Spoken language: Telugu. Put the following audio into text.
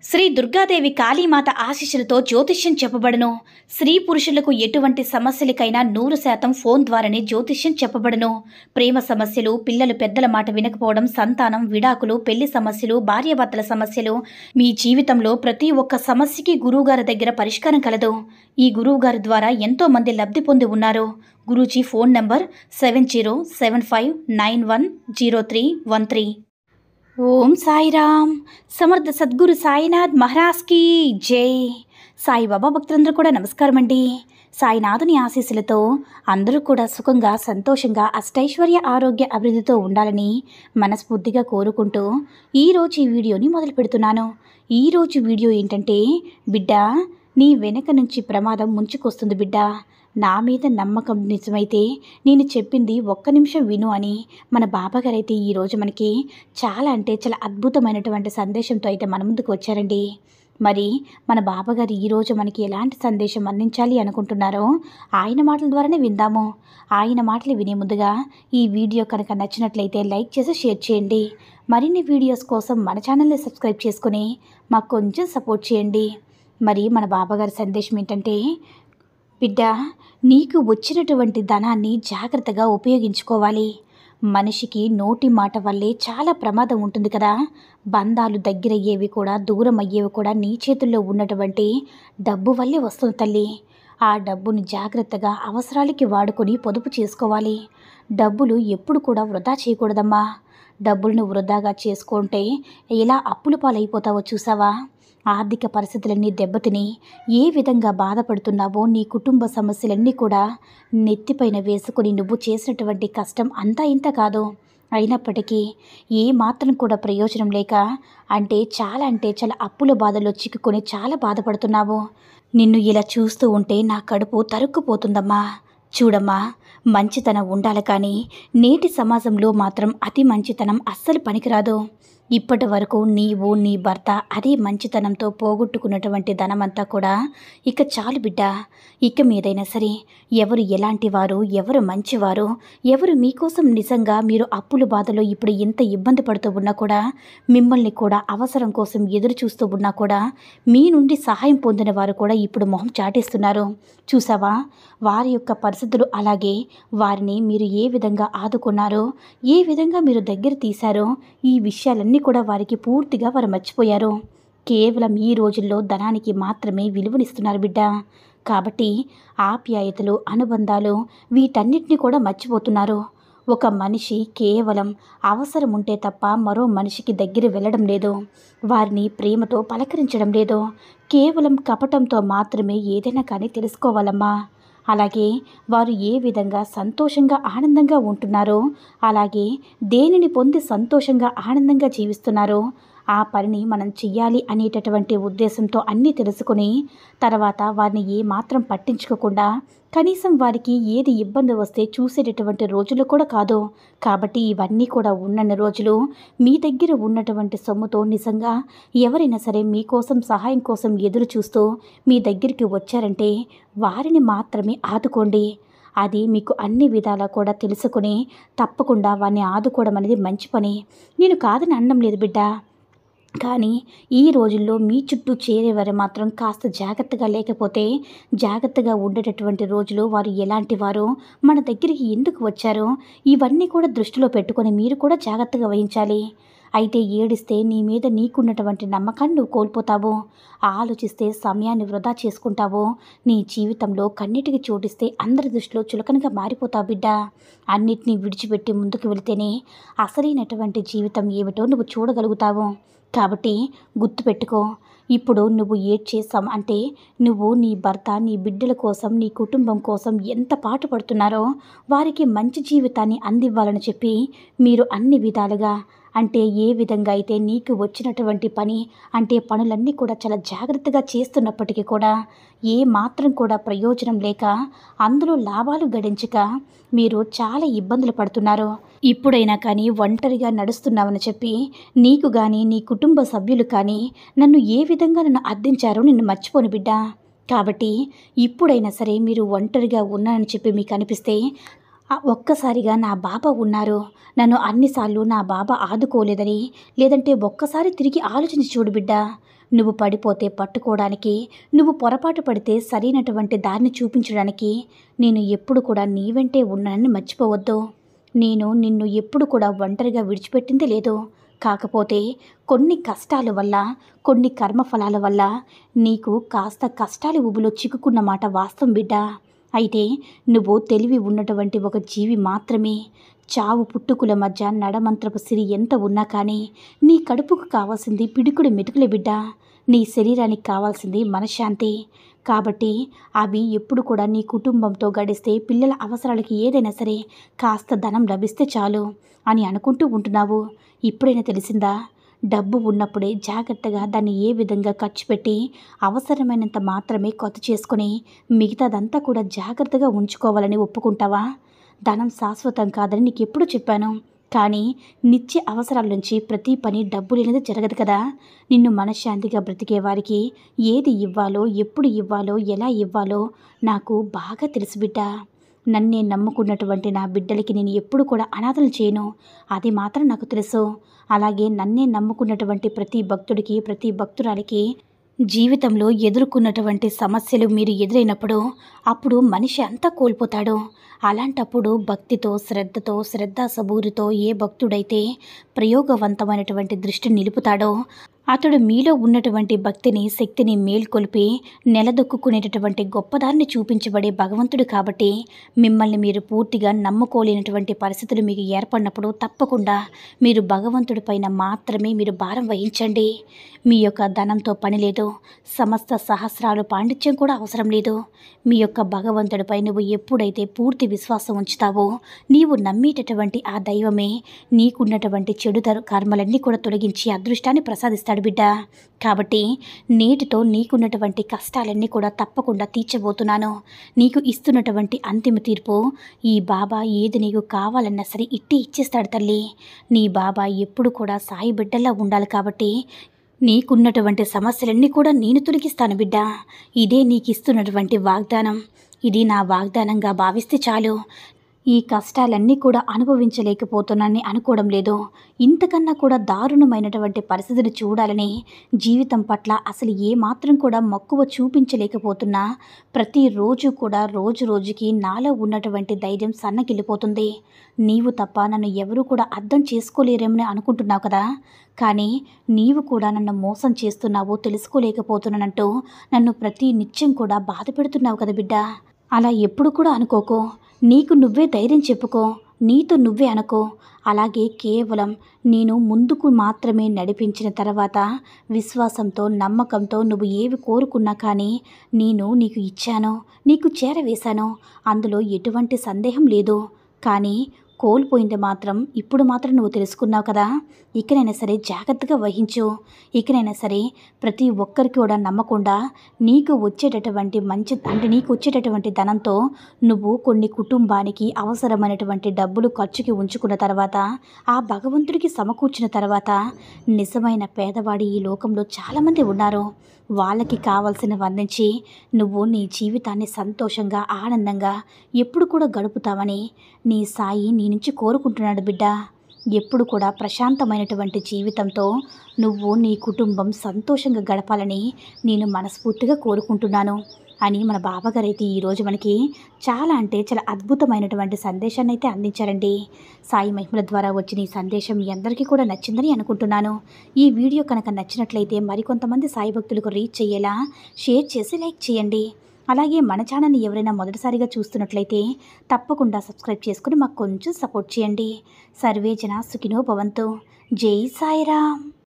శ్రీ దుర్గాదేవి కాళీమాత ఆశీస్సులతో జ్యోతిష్యం చెప్పబడును. స్త్రీ పురుషులకు ఎటువంటి సమస్యలకైనా 100% ఫోన్ ద్వారానే జ్యోతిష్యం చెప్పబడును. ప్రేమ సమస్యలు, పిల్లలు పెద్దల మాట వినకపోవడం, సంతానం, విడాకులు, పెళ్లి సమస్యలు, భార్యాభర్తల సమస్యలు, మీ జీవితంలో ప్రతి ఒక్క సమస్యకి గురువుగారి దగ్గర పరిష్కారం కలదు. ఈ గురువుగారి ద్వారా ఎంతో మంది లబ్ధి పొంది ఉన్నారు. Guruji phone number 7075910313. ఓం సాయిరామ్. సమర్థ సద్గురు సాయినాథ్ మహారాజ్ కి జై. సాయిబాబా భక్తులందరూ కూడా నమస్కారం అండి. సాయినాథుని ఆశీస్సులతో అందరూ కూడా సుఖంగా, సంతోషంగా, అష్టైశ్వర్య, ఆరోగ్య, అభివృద్ధితో ఉండాలని మనస్ఫూర్తిగా కోరుకుంటూ ఈరోజు ఈ వీడియోని మొదలు పెడుతున్నాను. ఈరోజు వీడియో ఏంటంటే, బిడ్డ, నీ వెనక నుంచి ప్రమాదం ముంచుకొస్తుంది బిడ్డ. నా మీద నమ్మకం నిజమైతే నేను చెప్పింది ఒక్క నిమిషం విను అని మన బాబాగారు అయితే ఈరోజు మనకి చాలా అద్భుతమైనటువంటి సందేశంతో అయితే మన ముందుకు వచ్చారండి. మరి మన బాబాగారు ఈరోజు మనకి ఎలాంటి సందేశం అందించాలి అనుకుంటున్నారో ఆయన మాటల ద్వారానే విందాము. ఆయన మాటలు వినే ముందుగా ఈ వీడియో కనుక నచ్చినట్లయితే లైక్ చేసి షేర్ చేయండి. మరిన్ని వీడియోస్ కోసం మన ఛానల్ని సబ్స్క్రైబ్ చేసుకుని మాకు కొంచెం సపోర్ట్ చేయండి. మరి మన బాబాగారి సందేశం ఏంటంటే, బిడ్డ, నీకు వచ్చినటువంటి ధనాన్ని జాగ్రత్తగా ఉపయోగించుకోవాలి. మనిషికి నోటి మాట వల్లే చాలా ప్రమాదం ఉంటుంది కదా. బంధాలు దగ్గరయ్యేవి కూడా, దూరం అయ్యేవి కూడా నీ చేతుల్లో ఉన్నటువంటి డబ్బు వల్లే వస్తుంది తల్లి. ఆ డబ్బుని జాగ్రత్తగా అవసరాలకి వాడుకొని పొదుపు చేసుకోవాలి. డబ్బులు ఎప్పుడు కూడా వృధా చేయకూడదమ్మా. డబ్బులను వృధాగా చేసుకుంటే ఎలా అప్పుల పాలైపోతావో చూసావా. ఆర్థిక పరిస్థితులన్నీ దెబ్బతిని ఏ విధంగా బాధపడుతున్నావో, నీ కుటుంబ సమస్యలన్నీ కూడా నెత్తిపైన వేసుకొని నువ్వు చేసినటువంటి కష్టం అంతా ఇంత కాదు. అయినప్పటికీ ఏ మాత్రం కూడా ప్రయోజనం లేక చాలా అప్పుల బాధలో చిక్కుకొని చాలా బాధపడుతున్నావు. నిన్ను ఇలా చూస్తూ ఉంటే నా కడుపు తరుక్కుపోతుందమ్మా. చూడమ్మా, మంచితనం ఉండాలి కానీ నేటి సమాజంలో మాత్రం అతి మంచితనం అస్సలు పనికిరాదు. ఇప్పటి వరకు నీవు, నీ భర్త అదే మంచితనంతో పోగొట్టుకున్నటువంటి ధనమంతా కూడా ఇక చాలు బిడ్డ. ఇక మీదైనా సరే ఎవరు ఎలాంటి వారు, ఎవరు మంచివారు, ఎవరు మీకోసం నిజంగా మీరు అప్పుల బాధలో ఇప్పుడు ఎంత ఇబ్బంది పడుతూ ఉన్నా కూడా, మిమ్మల్ని కూడా అవసరం కోసం ఎదురు చూస్తూ ఉన్నా కూడా మీ నుండి సహాయం పొందిన వారు కూడా ఇప్పుడు మొహం చాటేస్తున్నారు. చూసావా, వారి యొక్క పరిస్థితులు అలాగే. వారిని మీరు ఏ విధంగా ఆదుకున్నారో, ఏ విధంగా మీరు దగ్గర తీశారో, ఈ విషయాలన్నీ కూడా వారికి పూర్తిగా వారు మర్చిపోయారు. కేవలం ఈ రోజుల్లో ధనానికి మాత్రమే విలువనిస్తున్నారు బిడ్డ. కాబట్టి ఆప్యాయతలు, అనుబంధాలు వీటన్నిటిని కూడా మర్చిపోతున్నారు. ఒక మనిషి కేవలం అవసరం ఉంటే తప్ప మరో మనిషికి దగ్గర వెళ్ళడం లేదు. వారిని ప్రేమతో పలకరించడం లేదు. కేవలం కపటంతో మాత్రమే ఏదైనా కానీ తెలుసుకోవాలమ్మా. అలాగే వారు ఏ విధంగా సంతోషంగా, ఆనందంగా ఉంటున్నారో, అలాగే దేనిని పొంది సంతోషంగా, ఆనందంగా జీవిస్తున్నారో ఆ పనిని మనం చెయ్యాలి అనేటటువంటి ఉద్దేశంతో అన్నీ తెలుసుకుని తర్వాత వారిని ఏ మాత్రం పట్టించుకోకుండా, కనీసం వారికి ఏది ఇబ్బంది వస్తే చూసేటటువంటి రోజులు కూడా కాదు. కాబట్టి ఇవన్నీ కూడా ఉన్నన్ని రోజులు మీ దగ్గర ఉన్నటువంటి సొమ్ముతో నిజంగా ఎవరైనా సరే మీకోసం సహాయం కోసం ఎదురు చూస్తూ మీ దగ్గరికి వచ్చారంటే వారిని మాత్రమే ఆదుకోండి. అది మీకు అన్ని విధాలా కూడా తెలుసుకుని తప్పకుండా వారిని ఆదుకోవడం అనేది మంచి పని. నేను కాదని అనడం లేదు బిడ్డ. కానీ ఈ రోజుల్లో మీ చుట్టూ చేరేవారు మాత్రం కాస్త జాగ్రత్తగా లేకపోతే, జాగ్రత్తగా ఉండేటటువంటి రోజులు వారు ఎలాంటి వారో, మన దగ్గరికి ఎందుకు వచ్చారో ఇవన్నీ కూడా దృష్టిలో పెట్టుకొని మీరు కూడా జాగ్రత్తగా వహించాలి. అయితే ఏడిస్తే నీ మీద నీకున్నటువంటి నమ్మకాన్ని నువ్వు కోల్పోతావు. ఆలోచిస్తే సమయాన్ని వృధా చేసుకుంటావు. నీ జీవితంలో కన్నిటికి చోటిస్తే అందరి దృష్టిలో చులకనగా మారిపోతావు బిడ్డ. అన్నిటినీ విడిచిపెట్టి ముందుకు వెళితేనే అసలైనటువంటి జీవితం ఏమిటో నువ్వు చూడగలుగుతావు. కాబట్టి గుర్తుపెట్టుకో, ఇప్పుడు నువ్వు ఏడ్చేసాం అంటే నువ్వు నీ భర్త, నీ బిడ్డల కోసం, నీ కుటుంబం కోసం ఎంత పాటుపడుతున్నారో, వారికి మంచి జీవితాన్ని అందివ్వాలని చెప్పి మీరు అన్ని విధాలుగా ఏ విధంగా అయితే నీకు వచ్చినటువంటి పనులన్నీ కూడా చాలా జాగ్రత్తగా చేస్తున్నప్పటికీ కూడా ఏ మాత్రం కూడా ప్రయోజనం లేక, అందులో లాభాలు గడించక మీరు చాలా ఇబ్బందులు పడుతున్నారు. ఇప్పుడైనా కానీ ఒంటరిగా నడుస్తున్నావని చెప్పి నీకు కానీ, నీ కుటుంబ సభ్యులు కానీ నన్ను ఏ విధంగా నన్ను అర్థించారో నిన్ను మర్చిపోను బిడ్డ. కాబట్టి ఇప్పుడైనా సరే మీరు ఒంటరిగా ఉన్నానని చెప్పి మీకు అనిపిస్తే ఒక్కసారిగా నా బాబా ఉన్నారు, నన్ను అన్నిసార్లు నా బాబా ఆదుకోలేదని, లేదంటే ఒక్కసారి తిరిగి ఆలోచించి చూడు బిడ్డ. నువ్వు పడిపోతే పట్టుకోవడానికి, నువ్వు పొరపాటు పడితే సరైనటువంటి దారిని చూపించడానికి నేను ఎప్పుడు కూడా నీ వెంటే ఉన్నానని మర్చిపోవద్దు. నేను నిన్ను ఎప్పుడు కూడా ఒంటరిగా విడిచిపెట్టింది లేదు. కాకపోతే కొన్ని కష్టాల వల్ల, కొన్ని కర్మఫలాల వల్ల నీకు కాస్త కష్టాల ఊబిలో చిక్కుకున్న మాట వాస్తవం బిడ్డ. అయితే నువ్వు తెలివి ఉన్నటువంటి ఒక జీవి మాత్రమే. చావు పుట్టుకుల మధ్య నడమంత్రపు సిరి ఎంత ఉన్నా కానీ నీ కడుపుకు కావాల్సింది పిడికుడు మెతుకులే బిడ్డ. నీ శరీరానికి కావాల్సింది మనశ్శాంతి. కాబట్టి అవి ఎప్పుడు కూడా నీ కుటుంబంతో గడిస్తే, పిల్లల అవసరాలకి ఏదైనా సరే కాస్త ధనం లభిస్తే చాలు అని అనుకుంటూ ఉంటున్నావు. ఇప్పుడైనా తెలిసిందా? డబ్బు ఉన్నప్పుడే జాగ్రత్తగా దాన్ని ఏ విధంగా ఖర్చు పెట్టి అవసరమైనంత మాత్రమే ఖర్చు చేసుకుని మిగతాదంతా కూడా జాగ్రత్తగా ఉంచుకోవాలని ఒప్పుకుంటావా? ధనం శాశ్వతం కాదని నీకు ఎప్పుడు చెప్పాను. కానీ నిత్య అవసరాల నుంచి ప్రతి పని డబ్బు లేనిది జరగదు కదా. నిన్ను మనశ్శాంతిగా బ్రతికే వారికి ఏది ఇవ్వాలో, ఎప్పుడు ఇవ్వాలో, ఎలా ఇవ్వాలో నాకు బాగా తెలుసు బిడ్డ. నన్నే నమ్ముకున్నటువంటి నా బిడ్డలకి నేను ఎప్పుడు కూడా అనాథలు చేయను, అది మాత్రం నాకు తెలుసు. అలాగే నన్నే నమ్ముకున్నటువంటి ప్రతి భక్తుడికి, ప్రతి భక్తురాలికి జీవితంలో ఎదుర్కొన్నటువంటి సమస్యలు మీరు ఎదురైనప్పుడు అప్పుడు మనిషి అంతా కోల్పోతాడు. అలాంటప్పుడు భక్తితో, శ్రద్ధతో, శ్రద్ధాసబూరితో ఏ భక్తుడైతే ప్రయోగవంతమైనటువంటి దృష్టిని నిలుపుతాడో అతడు మీలో ఉన్నటువంటి భక్తిని, శక్తిని మేల్కొల్పి నిలదొక్కునేటటువంటి గొప్పదాన్ని చూపించబడే భగవంతుడు. కాబట్టి మిమ్మల్ని మీరు పూర్తిగా నమ్ముకోలేనటువంటి పరిస్థితులు మీకు ఏర్పడినప్పుడు తప్పకుండా మీరు భగవంతుడి పైన మాత్రమే మీరు భారం వహించండి. మీ యొక్క ధనంతో పని లేదు, సమస్త సహస్రాలు పాండిత్యం కూడా అవసరం లేదు. మీ యొక్క భగవంతుడిపై నువ్వు ఎప్పుడైతే పూర్తి విశ్వాసం ఉంచుతావో, నీవు నమ్మేటటువంటి ఆ దైవమే నీకున్నటువంటి చెడు కర్మలన్నీ కూడా తొలగించి అదృష్టాన్ని ప్రసాదిస్తాడు బిడ్డ. కాబట్టి నేటితో నీకున్నటువంటి కష్టాలన్నీ కూడా తప్పకుండా తీర్చబోతున్నాను. నీకు ఇస్తున్నటువంటి అంతిమ తీర్పు ఈ బాబా ఏది నీకు కావాలన్నా సరే ఇచ్చేస్తాడు తల్లి. నీ బాబా ఎప్పుడు కూడా సాయి బిడ్డల్లా ఉండాలి. కాబట్టి నీకున్నటువంటి సమస్యలన్నీ కూడా నేను తొలగిస్తాను బిడ్డ. ఇదే నీకు ఇస్తున్నటువంటి వాగ్దానం. ఇది నా వాగ్దానంగా భావిస్తే చాలు. ఈ కష్టాలన్నీ కూడా అనుభవించలేకపోతున్నానని అనుకోవడం లేదు. ఇంతకన్నా కూడా దారుణమైనటువంటి పరిస్థితులు చూడాలని జీవితం పట్ల అసలు ఏమాత్రం కూడా మక్కువ చూపించలేకపోతున్నా ప్రతిరోజు కూడా రోజు రోజుకి నాలో ఉన్నటువంటి ధైర్యం సన్నగిల్లిపోతుంది. నీవు తప్ప నన్ను ఎవరూ కూడా అర్థం చేసుకోలేరేమని అనుకుంటున్నావు కదా. కానీ నీవు కూడా నన్ను మోసం చేస్తున్నావో తెలుసుకోలేకపోతున్నానంటూ నన్ను ప్రతి నిత్యం కూడా బాధ పెడుతున్నావు కదా బిడ్డ. అలా ఎప్పుడు కూడా అనుకోకు. నీకు నువ్వే ధైర్యం చెప్పుకో, నీతో నువ్వే అనుకో. అలాగే కేవలం నేను ముందుకు మాత్రమే నడిపించిన తర్వాత విశ్వాసంతో, నమ్మకంతో నువ్వు ఏవి కోరుకున్నా కానీ నేను నీకు ఇచ్చాను, నీకు చేరవేశాను. అందులో ఎటువంటి సందేహం లేదు. కానీ కోల్పోయింది మాత్రం ఇప్పుడు మాత్రం నువ్వు తెలుసుకున్నావు కదా. ఇకనైనా సరే జాగ్రత్తగా వహించు. ఇకనైనా సరే ప్రతి ఒక్కరికి కూడా నమ్మకుండా నీకు వచ్చేటటువంటి నీకు వచ్చేటటువంటి ధనంతో నువ్వు కొన్ని కుటుంబానికి అవసరమైనటువంటి డబ్బులు ఖర్చుకి ఉంచుకున్న తర్వాత, ఆ భగవంతుడికి సమకూర్చిన తర్వాత నిజమైన పేదవాడి ఈ లోకంలో చాలామంది ఉన్నారు. వాళ్ళకి కావాల్సినవి అందించి నువ్వు నీ జీవితాన్ని సంతోషంగా, ఆనందంగా ఎప్పుడు కూడా గడుపుతావని నీ సాయి నీ నుంచి కోరుకుంటున్నాడు బిడ్డ. ఎప్పుడు కూడా ప్రశాంతమైనటువంటి జీవితంతో నువ్వు, నీ కుటుంబం సంతోషంగా గడపాలని నేను మనస్ఫూర్తిగా కోరుకుంటున్నాను అని మన బాబాగారు అయితే ఈరోజు మనకి చాలా అద్భుతమైనటువంటి సందేశాన్ని అయితే అందించారండి. సాయి మహిమల ద్వారా వచ్చిన ఈ సందేశం మీ అందరికీ కూడా నచ్చిందని అనుకుంటున్నాను. ఈ వీడియో కనుక నచ్చినట్లయితే మరికొంతమంది సాయి భక్తులకు రీచ్ చేయేలా షేర్ చేసి లైక్ చేయండి. అలాగే మన ఛానల్ని ఎవరైనా మొదటిసారిగా చూస్తున్నట్లయితే తప్పకుండా సబ్స్క్రైబ్ చేసుకుని మాకు కొంచెం సపోర్ట్ చేయండి. సర్వే జన సుఖినో భవంతు. జై సాయిరామ్.